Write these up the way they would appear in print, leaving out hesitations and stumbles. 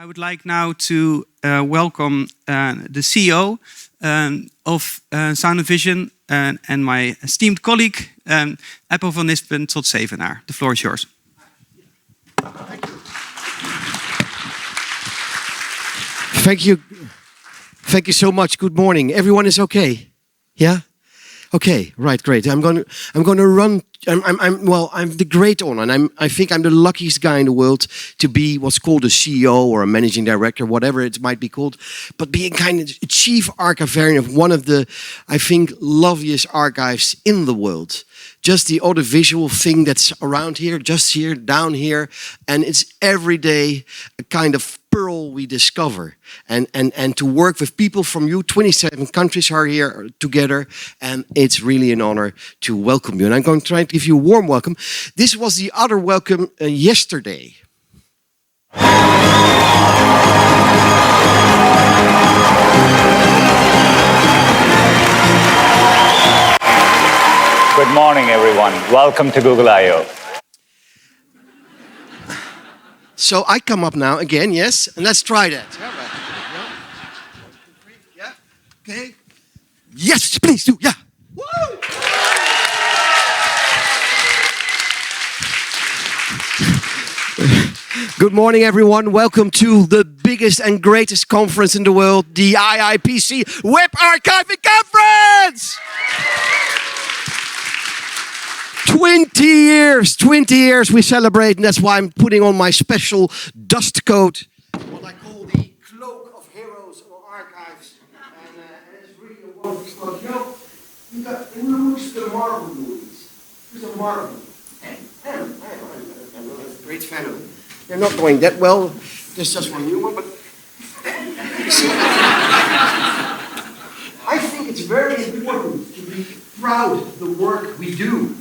I would like now to welcome the CEO of Sound and Vision and my esteemed colleague, Eppo Van Nispen tot Zevenaar. The floor is yours. Thank you. Thank you so much. Good morning. Everyone is okay? Yeah? Okay, right, great. I'm going to run. I'm the great honor, and I think I'm the luckiest guy in the world to be what's called a CEO or a managing director, whatever it might be called, but being kind of a chief archivarian of one of the, I think, loveliest archives in the world. Just the audiovisual thing that's around here, just here, down here, and it's every day a kind of pearl we discover. And to work with people from 27 countries are here together, and it's really an honor to welcome you. And I'm going to try to give you a warm welcome. This was the other welcome yesterday. Good morning, everyone. Welcome to Google I/O. So I come up now again, yes? And let's try that. Yeah, okay. Yes, please do, yeah. Woo! Good morning, everyone. Welcome to the biggest and greatest conference in the world, the Iipc Web Archiving Conference! 20 years we celebrate, and that's why I'm putting on my special dust coat, what I call the cloak of heroes or archives. And it's really a wonderful cloak. You know, you lose the Marvel movies. Who's a Marvel? I'm a great fan of them. They're not going that well. There's just one new one, but I think it's very important to be proud of the work we do.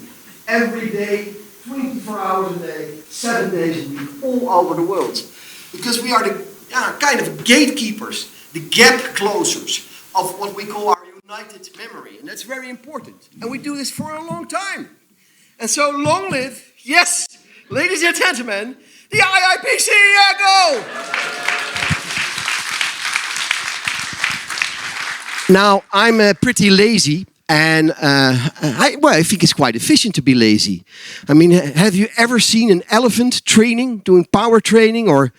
Every day, 24 hours a day, 7 days a week, all over the world. Because we are the kind of gatekeepers, the gap closers of what we call our united memory. And that's very important. And we do this for a long time. And so long live, yes, ladies and gentlemen, the Iipc, go! Now, I'm pretty lazy. And I think it's quite efficient to be lazy. I mean, have you ever seen an elephant training, doing power training, or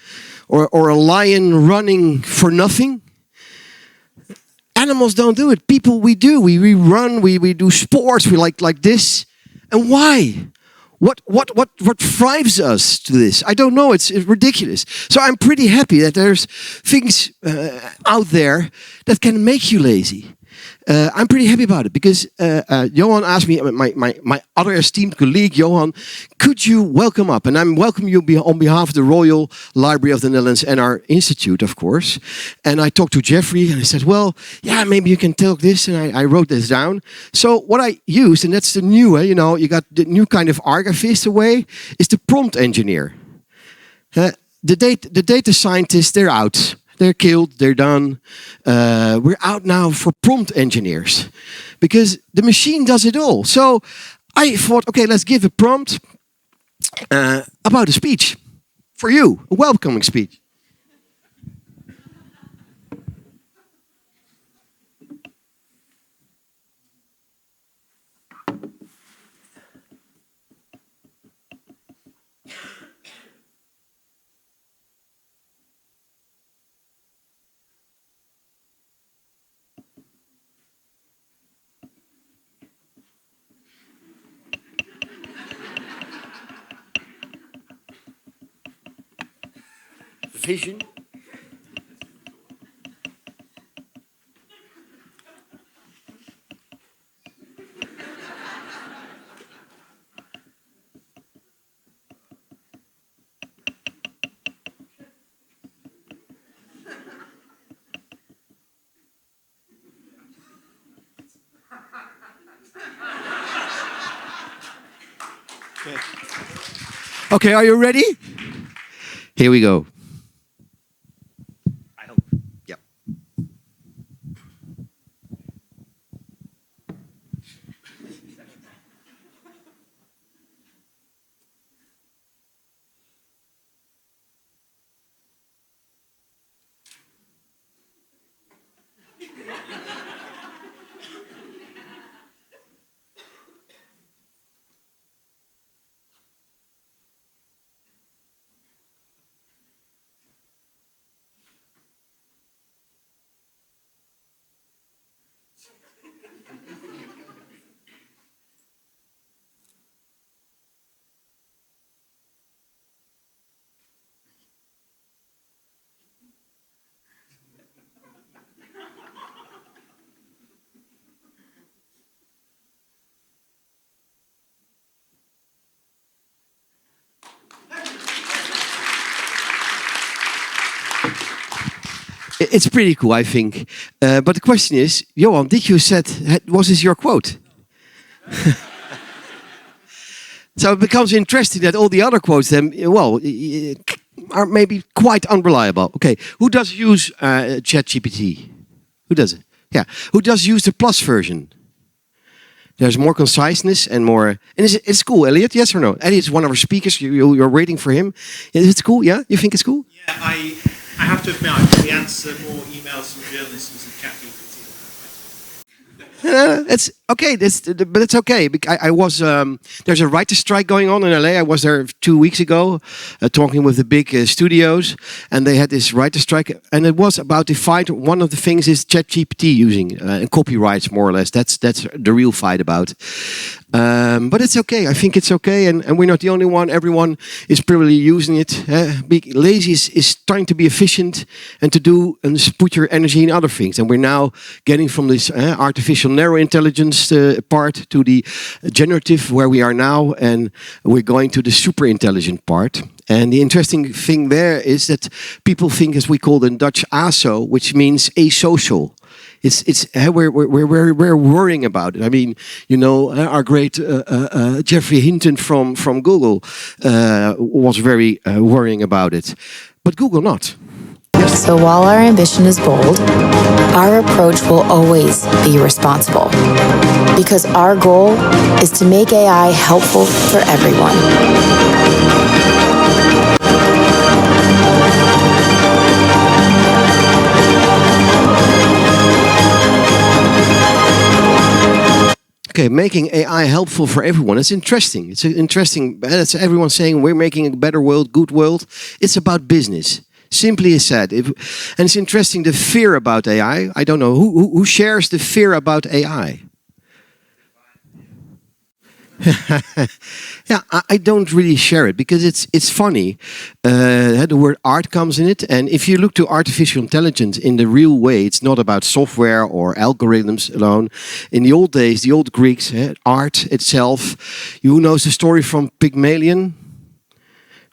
a lion running for nothing? Animals don't do it. People, we do. We run, we do sports, we like this. And why? What drives us to this? I don't know. It's ridiculous. So I'm pretty happy that there's things out there that can make you lazy. I'm pretty happy about it because Johan asked me, my other esteemed colleague, Johan, could you welcome up? And I'm welcoming you on behalf of the Royal Library of the Netherlands and our institute, of course. And I talked to Jeffrey and I said, well, yeah, maybe you can talk this. And I wrote this down. So what I used, and that's the new, you got the new kind of archivist away, is the prompt engineer. The data scientists, they're out. They're killed, they're done. We're out now for prompt engineers because the machine does it all. So I thought, okay, let's give a prompt about a speech for you, a welcoming speech. Vision. Okay, are you ready? Here we go. I hope. Yep. It's pretty cool, I think. But the question is, Johan, did you was this your quote? So it becomes interesting that all the other quotes then, well, are maybe quite unreliable. Okay, who does use ChatGPT? Who does it? Yeah, who does use the plus version? There's more conciseness and more. And it's cool, Elliot? Yes or no? Elliot's one of our speakers. You're waiting for him. Is it cool? Yeah, you think it's cool? Yeah, I have to admit, I probably answer more emails from journalists using ChatGPT. It's okay. But it's okay. I was there's a writer strike going on in LA. I was there 2 weeks ago, talking with the big studios, and they had this writer strike, and it was about the fight. One of the things is ChatGPT using copyrights, more or less. That's the real fight about. But it's okay. I think it's okay, and we're not the only one. Everyone is probably using it. Lazy is trying to be efficient and to do and put your energy in other things. And we're now getting from this artificial narrow intelligence part to the generative where we are now, and we're going to the super intelligent part. And the interesting thing there is that people think, as we call it in Dutch, aso, which means asocial. We're worrying about it. I mean, you know, our great Geoffrey Hinton from Google was very worrying about it, but Google not. So while our ambition is bold, our approach will always be responsible. Because our goal is to make AI helpful for everyone. Okay, making AI helpful for everyone. It's interesting. It's interesting. That's everyone saying we're making a better world, good world. It's about business. Simply as said. And it's interesting, the fear about AI. I don't know, who shares the fear about AI? Yeah, I don't really share it because it's funny. The word art comes in it, and if you look to artificial intelligence in the real way, it's not about software or algorithms alone. In the old days, the old Greeks, art itself. Who knows the story from Pygmalion?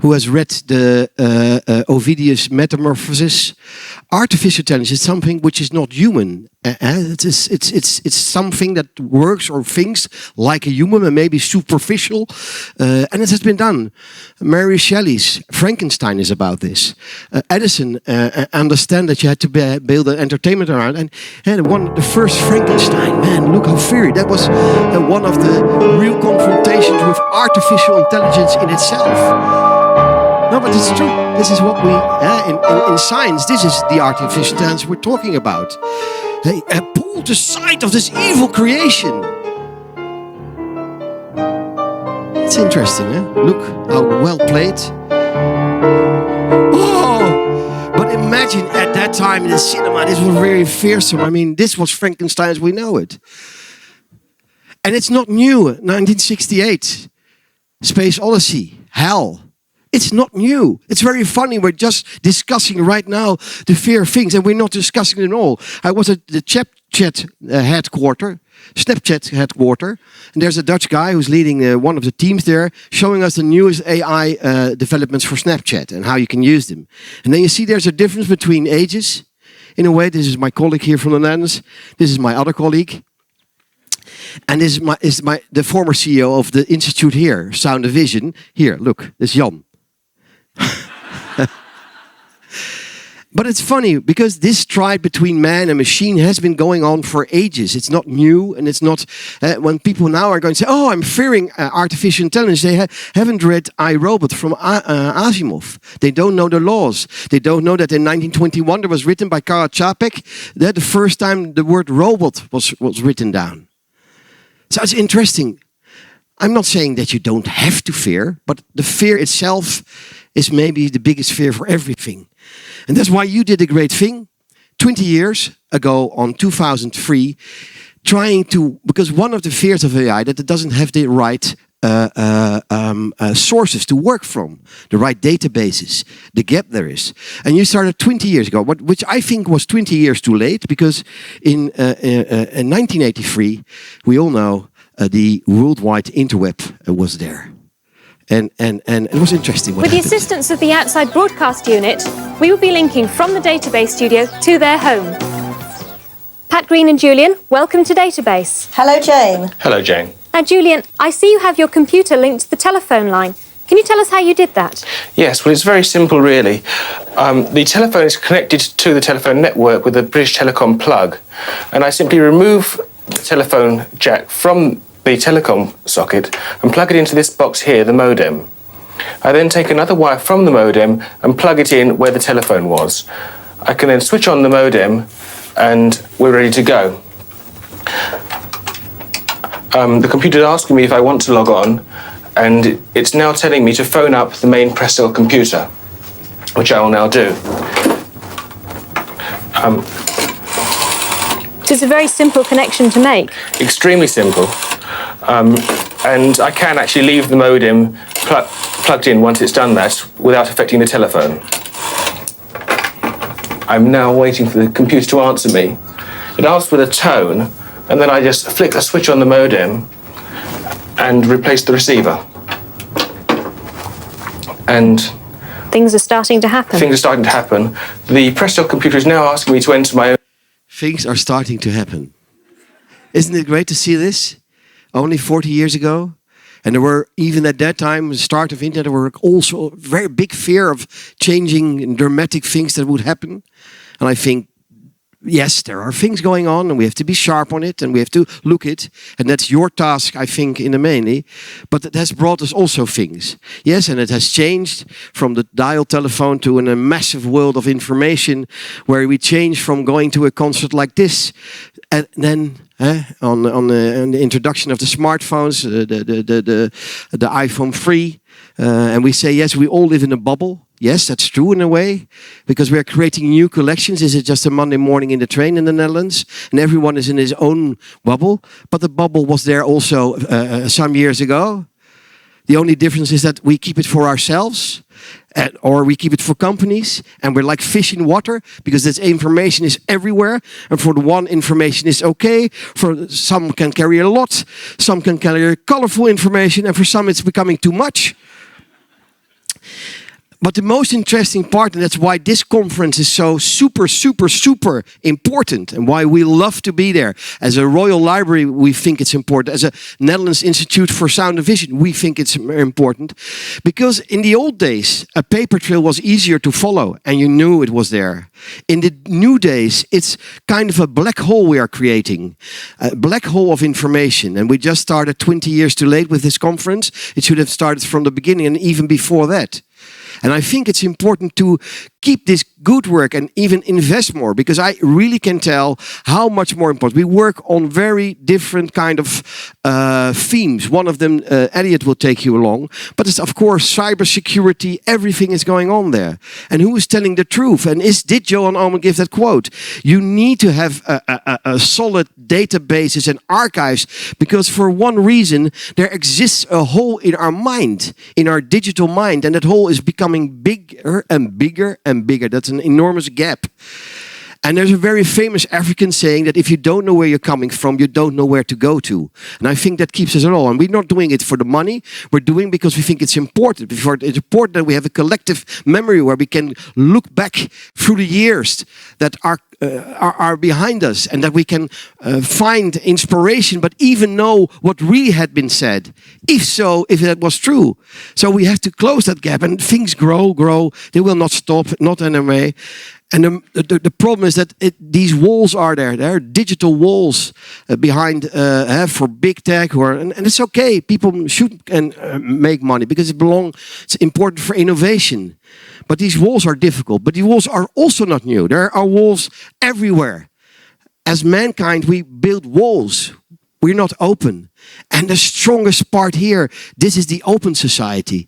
Who has read the Ovidius Metamorphosis? Artificial intelligence is something which is not human. It's something that works or thinks like a human and maybe superficial. And it has been done. Mary Shelley's Frankenstein is about this. Edison understand that you had to build an entertainment around. And the first Frankenstein, man, look how fiery. That was one of the real confrontations with artificial intelligence in itself. No, but it's true. This is what we, in science, this is the artificial intelligence we're talking about. They pulled aside of this evil creation. It's interesting, eh? Look how well played. Oh! But imagine at that time in the cinema, this was very fearsome. I mean, this was Frankenstein as we know it. And it's not new. 1968, Space Odyssey, hell. It's not new. It's very funny. We're just discussing right now the fear of things, and we're not discussing it at all. I was at the Snapchat headquarter, and there's a Dutch guy who's leading one of the teams there, showing us the newest AI developments for Snapchat and how you can use them. And then you see there's a difference between ages. In a way, this is my colleague here from the Netherlands. This is my other colleague. And this is the former CEO of the institute here, Sound of Vision. Here, look, this is Jan. But it's funny because this stride between man and machine has been going on for ages. It's not new, and it's not when people now are going to say, "Oh, I'm fearing artificial intelligence." They haven't read I, Robot from Asimov. They don't know the laws. They don't know that in 1921 there was written by Karl Čapek that the first time the word robot was written down. So it's interesting. I'm not saying that you don't have to fear, but the fear itself is maybe the biggest fear for everything. And that's why you did a great thing 20 years ago on 2003, because one of the fears of AI that it doesn't have the right sources to work from, the right databases, the gap there is. And you started 20 years ago, which I think was 20 years too late, because in 1983, we all know the worldwide interweb was there. And it was interesting. With the assistance of the outside broadcast unit, we will be linking from the database studio to their home. Pat Green and Julian, welcome to Database. Hello, Jane. Hello, Jane. Now, Julian, I see you have your computer linked to the telephone line. Can you tell us how you did that? Yes, well, it's very simple, really. The telephone is connected to the telephone network with a British Telecom plug, and I simply remove the telephone jack from the telecom socket and plug it into this box here, the modem. I then take another wire from the modem and plug it in where the telephone was. I can then switch on the modem and we're ready to go. The computer is asking me if I want to log on, and it's now telling me to phone up the main Prestel computer, which I will now do. It's a very simple connection to make. Extremely simple. And I can actually leave the modem plugged in once it's done that without affecting the telephone. I'm now waiting for the computer to answer me. It asks with a tone, and then I just flick the switch on the modem and replace the receiver. And things are starting to happen. Things are starting to happen. The Prestel computer is now asking me to enter my own. Things are starting to happen. Isn't it great to see this? Only 40 years ago. And there were, even at that time, the start of internet, there were also very big fear of changing and dramatic things that would happen. And I think, yes, there are things going on and we have to be sharp on it and we have to look it. And that's your task, I think, in the mainly. But it has brought us also things. Yes, and it has changed from the dial telephone to a massive world of information where we change from going to a concert like this. And then on the introduction of the smartphones, the iPhone 3. And we say, yes, we all live in a bubble. Yes, that's true in a way, because we are creating new collections. Is it just a Monday morning in the train in the Netherlands? And everyone is in his own bubble. But the bubble was there also some years ago. The only difference is that we keep it for ourselves, or we keep it for companies, and we're like fish in water, because this information is everywhere. And for the one, information is okay. For some can carry a lot, some can carry colorful information, and for some it's becoming too much. But the most interesting part, and that's why this conference is so super important, and why we love to be there. As a Royal Library, we think it's important. As a Netherlands Institute for Sound and Vision, we think it's important. Because in the old days, a paper trail was easier to follow, and you knew it was there. In the new days, it's kind of a black hole we are creating. A black hole of information. And we just started 20 years too late with this conference. It should have started from the beginning and even before that. And I think it's important to keep this good work and even invest more, because I really can tell how much more important. We work on very different kind of themes. One of them, Elliot will take you along, but it's of course cybersecurity. Everything is going on there. And who is telling the truth? And did Johan Oomen give that quote? You need to have a solid databases and archives, because for one reason, there exists a hole in our mind, in our digital mind, and that hole is becoming bigger and bigger and bigger. That's an enormous gap. And there's a very famous African saying that if you don't know where you're coming from, you don't know where to go to. And I think that keeps us all. And we're not doing it for the money. We're doing it because we think it's important. It's important that we have a collective memory where we can look back through the years that are behind us, and that we can find inspiration, but even know what really had been said, if that was true. So we have to close that gap, and things grow. They will not stop, not in a way. And the problem is that these walls are there. There are digital walls behind for big tech, and it's okay. People should make money because it's important for innovation. But these walls are difficult. But the walls are also not new. There are walls everywhere. As mankind, we build walls. We're not open. And the strongest part here, this is the open society.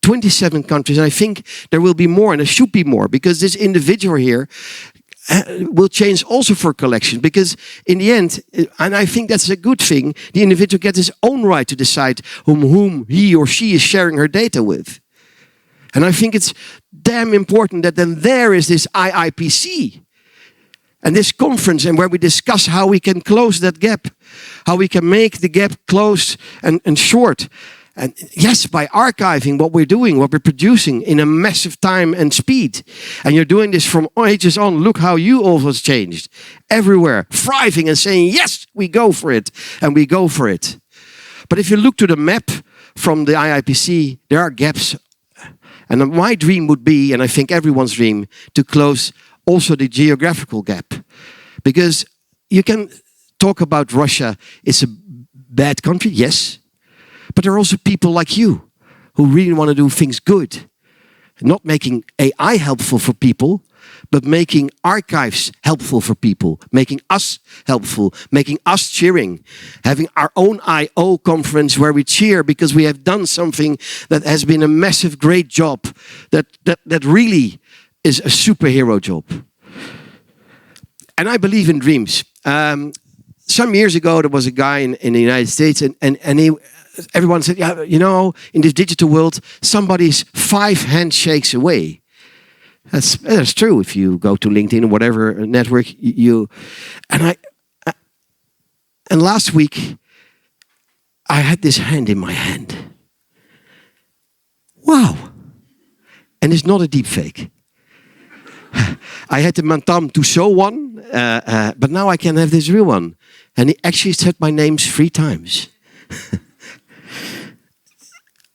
27 countries, and I think there will be more, and there should be more, because this individual here will change also for collection, because in the end, and I think that's a good thing, the individual gets his own right to decide whom he or she is sharing her data with. And I think it's damn important that then there is this Iipc and this conference, and where we discuss how we can close that gap, how we can make the gap close and short. And yes, by archiving what we're doing, what we're producing in a massive time and speed. And you're doing this from ages on. Look how you also changed. Everywhere, thriving and saying, yes, we go for it. And we go for it. But if you look to the map from the Iipc, there are gaps. And my dream would be, and I think everyone's dream, to close also the geographical gap. Because you can talk about Russia, it's a bad country, yes. But there are also people like you who really want to do things good. Not making AI helpful for people, but making archives helpful for people. Making us helpful, making us cheering. Having our own I.O. conference where we cheer because we have done something that has been a massive, great job. That really is a superhero job. And I believe in dreams. Some years ago, there was a guy in the United States, and everyone said, yeah, you know, in this digital world, somebody's 5 handshakes away. That's true. If you go to LinkedIn or whatever network, and last week, I had this hand in my hand. Wow. And it's not a deep fake. I had the Madame Tussauds one, but now I can have this real one. And he actually said my name 3 times.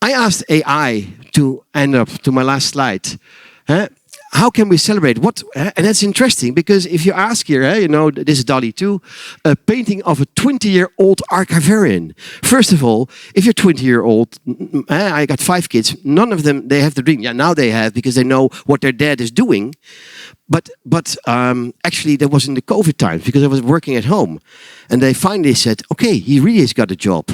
I asked AI to end up to my last slide. How can we celebrate? And that's interesting because if you ask here, you know, this is DALL-E 2, a painting of a 20-year-old archivarian. First of all, if you're 20-year-old, I got 5 kids, none of them, they have the dream. Yeah, now they have because they know what their dad is doing. But actually that was in the COVID times because I was working at home. And they finally said, okay, he really has got a job.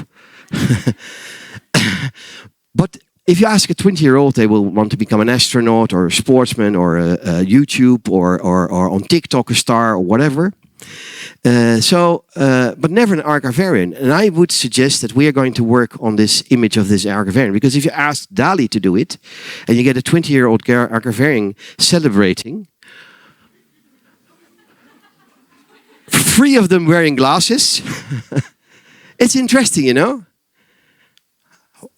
But if you ask a 20-year-old, they will want to become an astronaut or a sportsman or a YouTube or on TikTok a star or whatever. But never an archivarian. And I would suggest that we are going to work on this image of this archivarian. Because if you ask DALL-E to do it, and you get a 20-year-old archivarian celebrating, 3 of them wearing glasses, it's interesting, you know?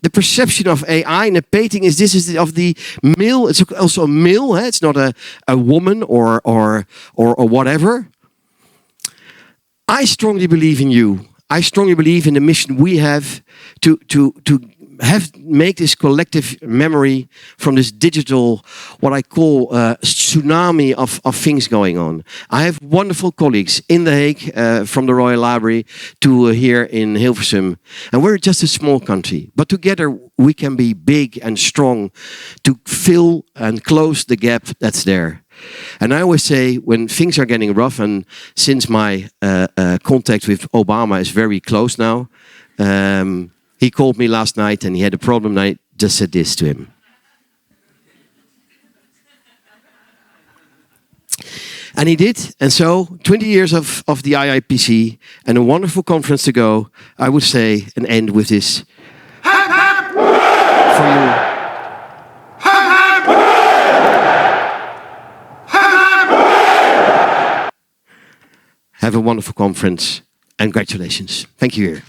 The perception of AI in a painting is this is of the male. It's also a male. It's not a woman or whatever. I strongly believe in you. I strongly believe in the mission we have to make this collective memory from this digital, what I call tsunami of things going on. I have wonderful colleagues in The Hague from the Royal Library to here in Hilversum. And we're just a small country. But together we can be big and strong to fill and close the gap that's there. And I always say when things are getting rough, and since my contact with Obama is very close now, he called me last night and he had a problem and I just said this to him. And he did. And so 20 years of the Iipc and a wonderful conference to go, I would say, and end with this. For you. Have a wonderful conference and congratulations. Thank you.